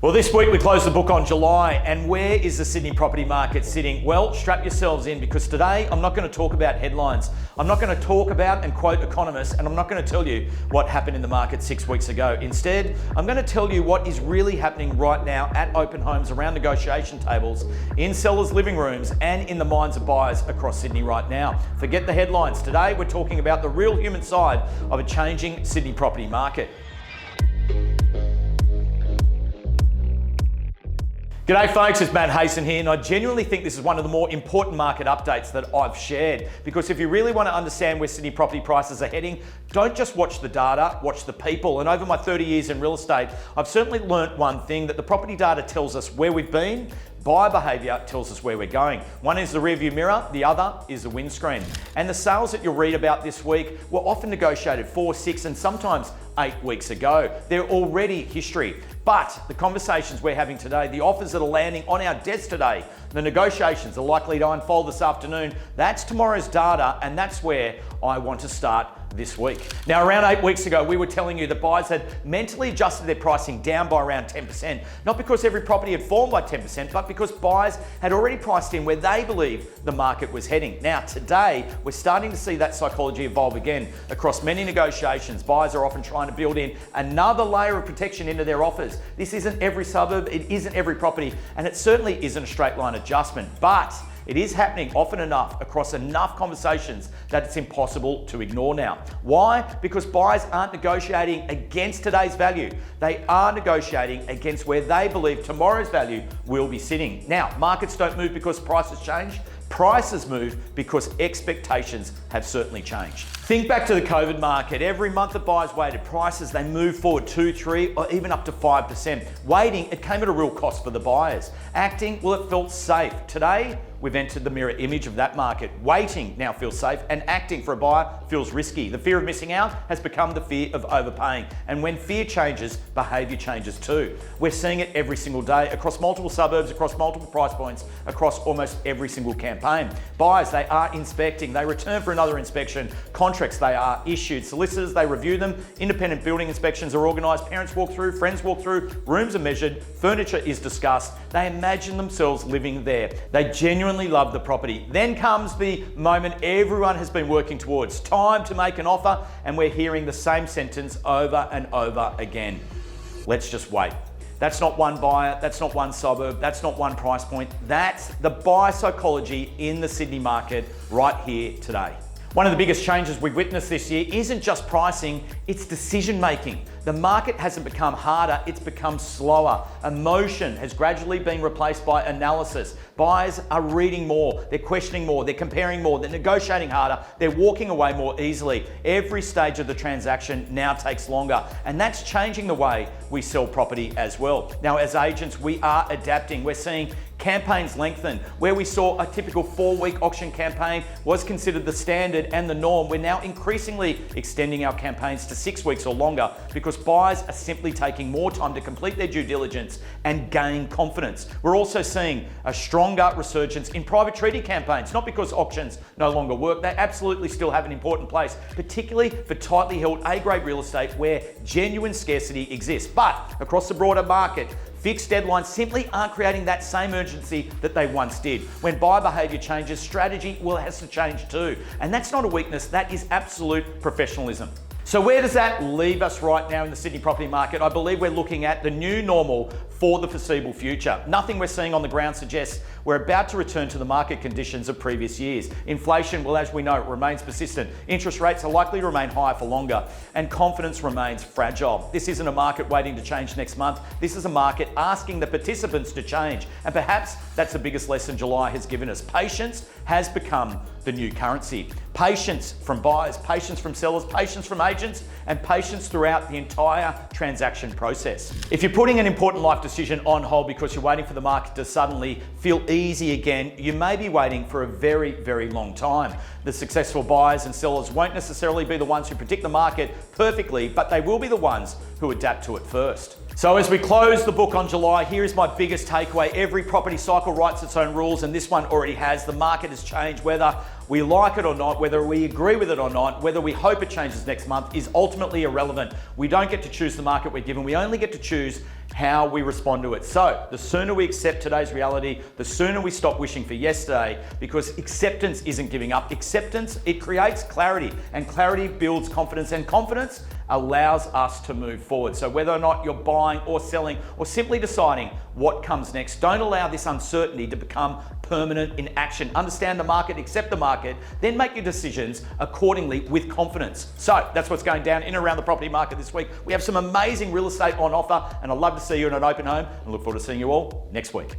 Well, this week we close the book on July, and where is the Sydney property market sitting? Well, strap yourselves in, because today I'm not going to talk about headlines. I'm not going to talk about and quote economists, and I'm not going to tell you what happened in the market 6 weeks ago. Instead, I'm going to tell you what is really happening right now at open homes, around negotiation tables, in sellers' living rooms, and in the minds of buyers across Sydney right now. Forget the headlines. Today we're talking about the real human side of a changing Sydney property market. G'day folks, it's Hayson here, and I genuinely think this is one of the more important market updates that I've shared, because if you really want to understand where Sydney property prices are heading, don't just watch the data, watch the people. And over my 30 years in real estate, I've certainly learnt one thing, that the property data tells us where we've been, buyer behaviour tells us where we're going. One is the rearview mirror, the other is the windscreen. And the sales that you'll read about this week were often negotiated 4, 6 and sometimes 8 weeks ago. They're already history. But the conversations we're having today, the offers that are landing on our desk today, the negotiations are likely to unfold this afternoon, that's tomorrow's data, and that's where I want to start this week. Now, around 8 weeks ago, we were telling you that buyers had mentally adjusted their pricing down by around 10%, not because every property had fallen by 10%, but because buyers had already priced in where they believed the market was heading. Now, today, we're starting to see that psychology evolve again. Across many negotiations, buyers are often trying to build in another layer of protection into their offers. This isn't every suburb, it isn't every property, and it certainly isn't a straight line adjustment, but it is happening often enough across enough conversations that it's impossible to ignore now. Why? Because buyers aren't negotiating against today's value. They are negotiating against where they believe tomorrow's value will be sitting. Now, markets don't move because prices change. Prices move because expectations have certainly changed. Think back to the COVID market. Every month that buyers waited, prices, they moved forward 2, 3, or even up to 5%. Waiting, it came at a real cost for the buyers. Acting, well, it felt safe. Today, we've entered the mirror image of that market. Waiting now feels safe, and acting for a buyer feels risky. The fear of missing out has become the fear of overpaying. And when fear changes, behaviour changes too. We're seeing it every single day across multiple suburbs, across multiple price points, across almost every single campaign. Buyers, they are inspecting, they return for another inspection. Contracts, they are issued. Solicitors, they review them. Independent building inspections are organised. Parents walk through, friends walk through, rooms are measured, furniture is discussed. They imagine themselves living there. They genuinely love the property. Then comes the moment everyone has been working towards. Time to make an offer, and we're hearing the same sentence over and over again. Let's just wait. That's not one buyer, that's not one suburb, that's not one price point. That's the buyer psychology in the Sydney market right here today. One of the biggest changes we've witnessed this year isn't just pricing, it's decision making. The market hasn't become harder, it's become slower. Emotion has gradually been replaced by analysis. Buyers are reading more, they're questioning more, they're comparing more, they're negotiating harder, they're walking away more easily. Every stage of the transaction now takes longer, and that's changing the way we sell property as well. Now, as agents, we are adapting. We're seeing campaigns lengthen. Where we saw a typical 4-week auction campaign was considered the standard and the norm, we're now increasingly extending our campaigns to 6 weeks or longer, because buyers are simply taking more time to complete their due diligence and gain confidence. We're also seeing a stronger resurgence in private treaty campaigns, not because auctions no longer work, they absolutely still have an important place, particularly for tightly held A-grade real estate where genuine scarcity exists. But across the broader market, fixed deadlines simply aren't creating that same urgency that they once did. When buyer behaviour changes, strategy has to change too. And that's not a weakness, that is absolute professionalism. So where does that leave us right now in the Sydney property market? I believe we're looking at the new normal for the foreseeable future. Nothing we're seeing on the ground suggests we're about to return to the market conditions of previous years. Inflation, well, as we know, remains persistent. Interest rates are likely to remain high for longer, and confidence remains fragile. This isn't a market waiting to change next month. This is a market asking the participants to change. And perhaps that's the biggest lesson July has given us. Patience has become the new currency. Patience from buyers, patience from sellers, patience from agents, and patience throughout the entire transaction process. If you're putting an important life decision on hold because you're waiting for the market to suddenly feel easy again, you may be waiting for a very, very long time. The successful buyers and sellers won't necessarily be the ones who predict the market perfectly, but they will be the ones who adapt to it first. So as we close the book on July, here is my biggest takeaway. Every property cycle writes its own rules, and this one already has. The market has changed. Whether we like it or not, whether we agree with it or not, whether we hope it changes next month is ultimately irrelevant. We don't get to choose the market we're given. We only get to choose how we respond to it. So the sooner we accept today's reality, the sooner we stop wishing for yesterday, because acceptance isn't giving up. Acceptance, it creates clarity, and clarity builds confidence, and confidence allows us to move forward. So whether or not you're buying or selling or simply deciding what comes next, don't allow this uncertainty to become permanent in action. Understand the market, accept the market, then make your decisions accordingly with confidence. So that's what's going down in and around the property market this week. We have some amazing real estate on offer, and I'd love to see you in an open home, and look forward to seeing you all next week.